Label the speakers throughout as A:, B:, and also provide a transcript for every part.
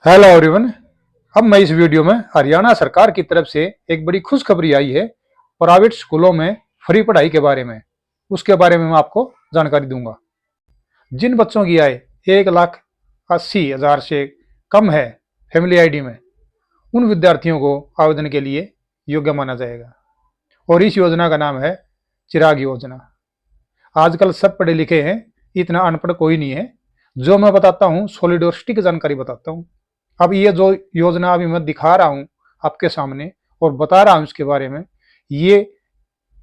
A: Hello everyone. अब मैं इस वीडियो में हरियाणा सरकार की तरफ से एक बड़ी खुशखबरी आई है प्राइवेट स्कूलों में फ्री पढ़ाई के बारे में। उसके बारे में मैं आपको जानकारी दूंगा। जिन बच्चों की आय 1,80,000 से कम है फैमिली आईडी में, उन विद्यार्थियों को आवेदन के लिए योग्य माना जाएगा और इस योजना का नाम है चिराग योजना। आजकल सब पढ़े लिखे हैं, इतना अनपढ़ कोई नहीं है। जो मैं बताता हूँ सॉलिड और सटीक जानकारी बताता हूँ। अब ये जो योजना अभी मैं दिखा रहा हूँ आपके सामने और बता रहा हूँ इसके बारे में, ये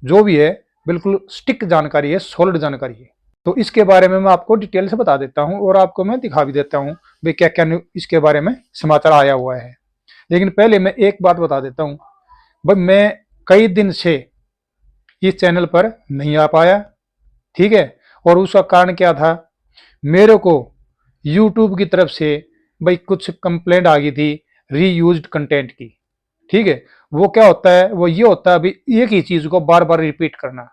A: जो भी है बिल्कुल स्टिक जानकारी है, सॉलिड जानकारी है। तो इसके बारे में मैं आपको डिटेल से बता देता हूँ और आपको मैं दिखा भी देता हूँ भाई क्या क्या इसके बारे में समाचार आया हुआ है। लेकिन पहले मैं एक बात बता देता हूँ, भाई मैं कई दिन से इस चैनल पर नहीं आ पाया, ठीक है। और उसका कारण क्या था, मेरे को यूट्यूब की तरफ से भाई कुछ कंप्लेंट आ गई थी रीयूज्ड कंटेंट की, ठीक है। वो क्या होता है, वो ये होता है अभी एक ही चीज को बार बार रिपीट करना।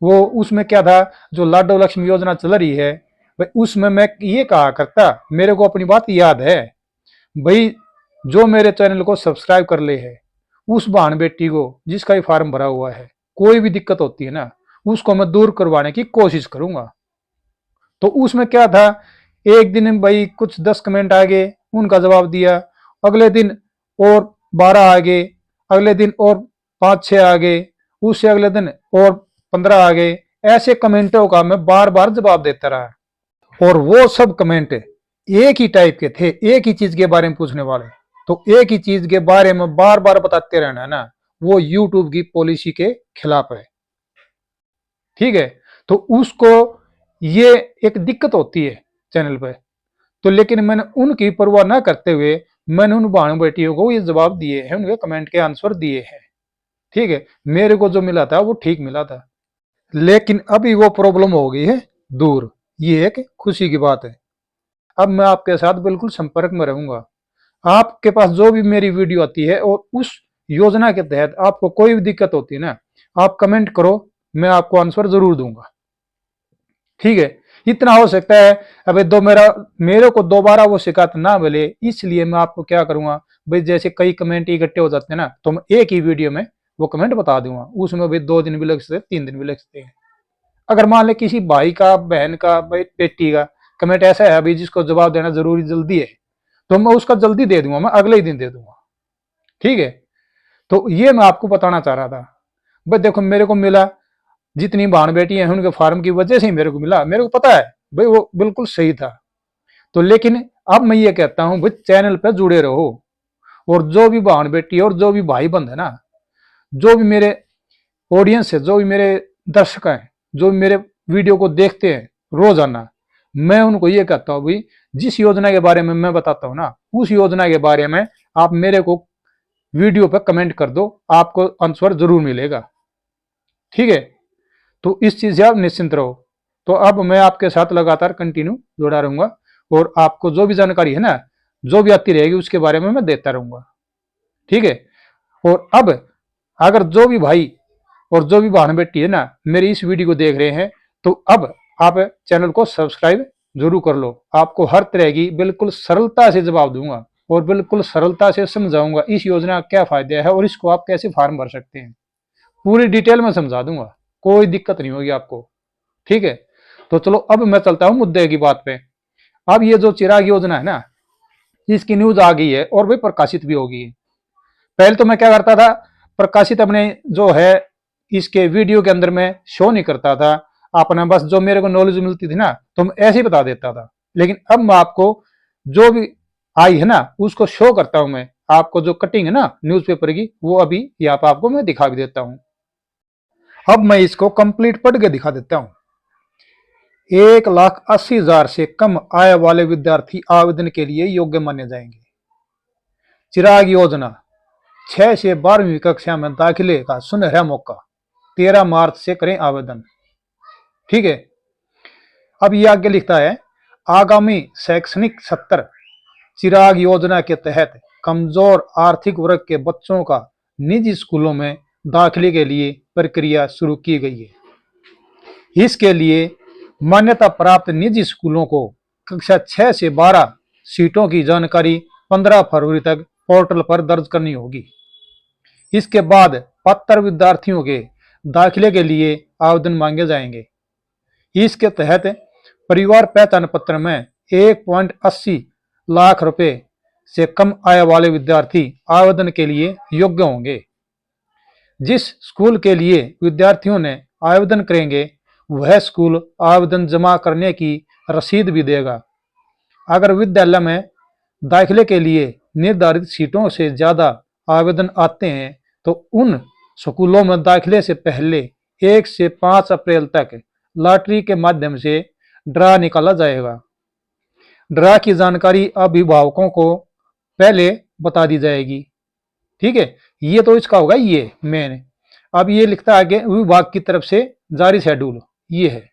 A: वो उसमें क्या था, जो लाडो लक्ष्मी योजना चल रही है भाई, उसमें मैं ये कहा करता, मेरे को अपनी बात याद है भाई, जो मेरे चैनल को सब्सक्राइब कर ले है उस बहन बेटी को जिसका ही फॉर्म भरा हुआ है, कोई भी दिक्कत होती है ना, उसको मैं दूर करवाने की कोशिश करूंगा। तो उसमें क्या था, एक दिन भाई कुछ 10 कमेंट आ गए, उनका जवाब दिया। अगले दिन और 12 आ गए, अगले दिन और 5-6 आ गए, उससे अगले दिन और 15 आ गए। ऐसे कमेंटों का मैं बार बार जवाब देता रहा और वो सब कमेंट एक ही टाइप के थे, एक ही चीज के बारे में पूछने वाले। तो एक ही चीज के बारे में बार बार बताते रहना ना, वो यूट्यूब की पॉलिसी के खिलाफ है, ठीक है। तो उसको ये एक दिक्कत होती है चैनल पे। तो लेकिन मैंने उनकी परवाह ना करते हुए मैंने उन बहनों बेटियों को ये जवाब दिए हैं, उनके कमेंट के आंसर दिए हैं, ठीक है। मेरे को जो मिला था वो ठीक मिला था, लेकिन अभी वो प्रॉब्लम हो गई है दूर। ये एक खुशी की बात है। अब मैं आपके साथ बिल्कुल संपर्क में रहूंगा। आपके पास जो भी मेरी वीडियो आती है और उस योजना के तहत आपको कोई भी दिक्कत होती है ना, आप कमेंट करो, मैं आपको आंसर जरूर दूंगा, ठीक है। इतना हो सकता है अबे दो मेरे को दोबारा वो शिकायत ना मिले, इसलिए मैं आपको क्या करूंगा भाई, जैसे कई कमेंट इकट्ठे हो जाते हैं ना, तो मैं एक ही वीडियो में वो कमेंट बता दूंगा। उसमें भाई 2 दिन भी लग सकते हैं, 3 दिन भी लग सकते हैं। अगर मान ले किसी भाई का, बहन का, भाई बेटी का कमेंट ऐसा है अभी जिसको जवाब देना जरूरी जल्दी है, तो मैं उसका जल्दी दे दूंगा, मैं अगले ही दिन दे दूंगा, ठीक है। तो ये मैं आपको बताना चाह रहा था। भाई देखो मेरे को मिला, जितनी बहन बेटी हैं उनके फार्म की वजह से ही मेरे को मिला, मेरे को पता है भाई वो बिल्कुल सही था। तो लेकिन अब मैं ये कहता हूं भाई चैनल पे जुड़े रहो, और जो भी बहन बेटी और जो भी भाई बंद है ना, जो भी मेरे ऑडियंस है, जो भी मेरे दर्शक हैं, जो भी मेरे वीडियो को देखते हैं रोजाना, मैं उनको ये कहता हूं भाई, जिस योजना के बारे में मैं बताता हूं ना, उस योजना के बारे में आप मेरे को वीडियो पर कमेंट कर दो, आपको आंसर जरूर मिलेगा, ठीक है। तो इस चीज से आप निश्चिंत रहो। तो अब मैं आपके साथ लगातार कंटिन्यू जुड़ा रहूंगा और आपको जो भी जानकारी है ना, जो भी आती रहेगी उसके बारे में मैं देता रहूंगा, ठीक है। और अब अगर जो भी भाई और जो भी बहन बेटी है ना मेरी इस वीडियो को देख रहे हैं, तो अब आप चैनल को सब्सक्राइब जरूर कर लो। आपको हर तरह की बिल्कुल सरलता से जवाब दूंगा और बिल्कुल सरलता से समझाऊंगा इस योजना का क्या फायदा है और इसको आप कैसे फॉर्म भर सकते हैं, पूरी डिटेल में समझा दूंगा, कोई दिक्कत नहीं होगी आपको, ठीक है। तो चलो अब मैं चलता हूं मुद्दे की बात पे। अब ये जो चिराग योजना है ना, इसकी न्यूज आ गई है और भी प्रकाशित भी हो गई है। पहले तो मैं क्या करता था, प्रकाशित अपने जो है इसके वीडियो के अंदर में शो नहीं करता था अपना, बस जो मेरे को नॉलेज मिलती थी ना तो मैं ऐसे ही बता देता था। लेकिन अब मैं आपको जो भी आई है ना उसको शो करता हूं। मैं आपको जो कटिंग है ना न्यूज़पेपर की, वो अभी यहाँ पर आपको मैं दिखा भी देता हूं। अब मैं इसको कंप्लीट पढ़ के दिखा देता हूं। 1,80,000 से कम आय वाले विद्यार्थी आवेदन के लिए योग्य माने जाएंगे। चिराग योजना 6 से 12वीं कक्षा में दाखिले का सुनहरा मौका, 13 मार्च से करें आवेदन, ठीक है। अब ये आगे लिखता है, आगामी शैक्षणिक सत्र चिराग योजना के तहत कमजोर आर्थिक वर्ग के बच्चों का निजी स्कूलों में दाखिले के लिए प्रक्रिया शुरू की गई है। इसके लिए मान्यता प्राप्त निजी स्कूलों को कक्षा 6 से 12 सीटों की जानकारी 15 फरवरी तक पोर्टल पर दर्ज करनी होगी। इसके बाद पात्र विद्यार्थियों के दाखिले के लिए आवेदन मांगे जाएंगे। इसके तहत परिवार पहचान पत्र में 1.80 लाख रुपए से कम आय वाले विद्यार्थी आवेदन के लिए योग्य होंगे। जिस स्कूल के लिए विद्यार्थियों ने आवेदन करेंगे वह स्कूल आवेदन जमा करने की रसीद भी देगा। अगर विद्यालय में दाखिले के लिए निर्धारित सीटों से ज्यादा आवेदन आते हैं तो उन स्कूलों में दाखिले से पहले 1 से 5 अप्रैल तक लॉटरी के माध्यम से ड्रा निकाला जाएगा। ड्रा की जानकारी अभिभावकों को पहले बता दी जाएगी। ठीक है, ये तो इसका होगा ये मेन। अब ये लिखता है आगे विभाग की तरफ से जारी शेड्यूल, ये है।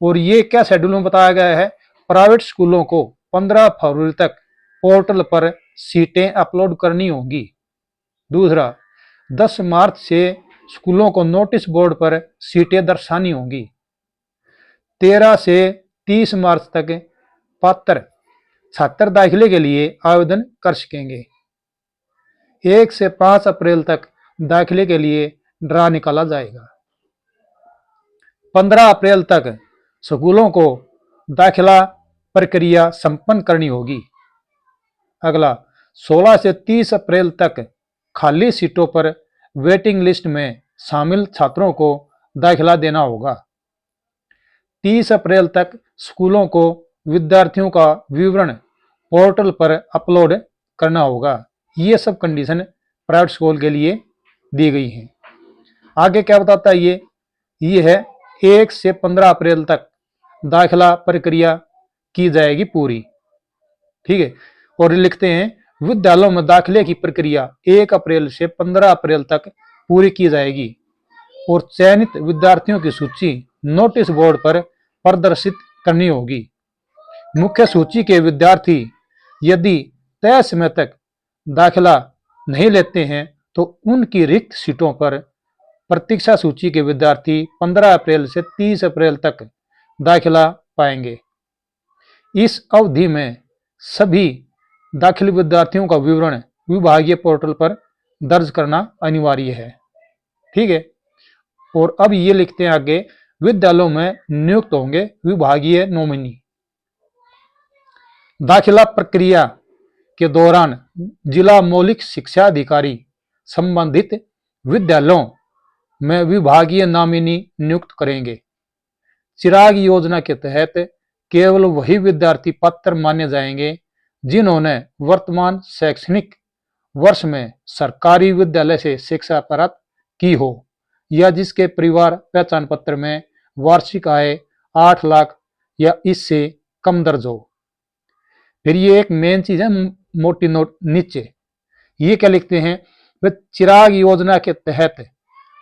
A: और ये क्या शेड्यूल में बताया गया है, प्राइवेट स्कूलों को 15 फरवरी तक पोर्टल पर सीटें अपलोड करनी होगी। दूसरा, 10 मार्च से स्कूलों को नोटिस बोर्ड पर सीटें दर्शानी होंगी। 13 से 30 मार्च तक पात्र छात्र दाखिले के लिए आवेदन कर सकेंगे। 1 से 5 अप्रैल तक दाखिले के लिए ड्रा निकाला जाएगा। 15 अप्रैल तक स्कूलों को दाखिला प्रक्रिया संपन्न करनी होगी। अगला, 16 से 30 अप्रैल तक खाली सीटों पर वेटिंग लिस्ट में शामिल छात्रों को दाखिला देना होगा। 30 अप्रैल तक स्कूलों को विद्यार्थियों का विवरण पोर्टल पर अपलोड करना होगा। ये सब कंडीशन प्राइवेट स्कूल के लिए दी गई हैं। आगे क्या बताता है ये है 1 से 15 अप्रैल तक दाखिला प्रक्रिया की जाएगी पूरी। ठीक है, और लिखते हैं विद्यालयों में दाखिले की प्रक्रिया 1 अप्रैल से 15 अप्रैल तक पूरी की जाएगी और चयनित विद्यार्थियों की सूची नोटिस बोर्ड पर प्रदर्शित करनी होगी। मुख्य सूची के विद्यार्थी यदि तय समय तक दाखिला नहीं लेते हैं तो उनकी रिक्त सीटों पर प्रतीक्षा सूची के विद्यार्थी 15 अप्रैल से 30 अप्रैल तक दाखिला पाएंगे। इस अवधि में सभी दाखिल विद्यार्थियों का विवरण विभागीय पोर्टल पर दर्ज करना अनिवार्य है। ठीक है, और अब ये लिखते हैं आगे विद्यालयों में नियुक्त होंगे विभागीय नॉमिनी। दाखिला प्रक्रिया के दौरान जिला मौलिक शिक्षा अधिकारी संबंधित विद्यालयों में विभागीय नॉमिनी नियुक्त करेंगे। चिराग योजना के तहत केवल वही विद्यार्थी पात्र माने जाएंगे जिन्होंने वर्तमान शैक्षणिक वर्ष में सरकारी विद्यालय से शिक्षा प्राप्त की हो या जिसके परिवार पहचान पत्र में वार्षिक आय 8 लाख या इससे कम दर्ज हो। फिर ये एक मेन चीज है मोटी नोट नीचे, ये क्या लिखते हैं, चिराग योजना के तहत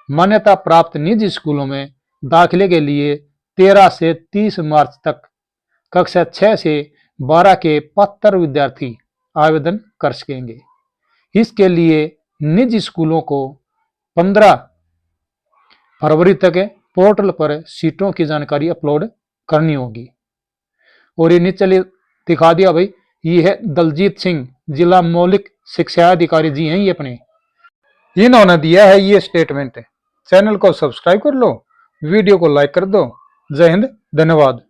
A: मान्यता प्राप्त निजी स्कूलों में दाखिले के लिए 13 से 30 मार्च तक कक्षा 6 से 12 के पात्र विद्यार्थी आवेदन कर सकेंगे। इसके लिए निजी स्कूलों को 15 फरवरी तक पोर्टल पर सीटों की जानकारी अपलोड करनी होगी। और ये नीचे दिखा दिया भाई, ये है दलजीत सिंह जिला मौलिक शिक्षा अधिकारी जी हैं ये अपने, इन्होंने दिया है ये स्टेटमेंट। चैनल को सब्सक्राइब कर लो, वीडियो को लाइक कर दो। जय हिंद, धन्यवाद।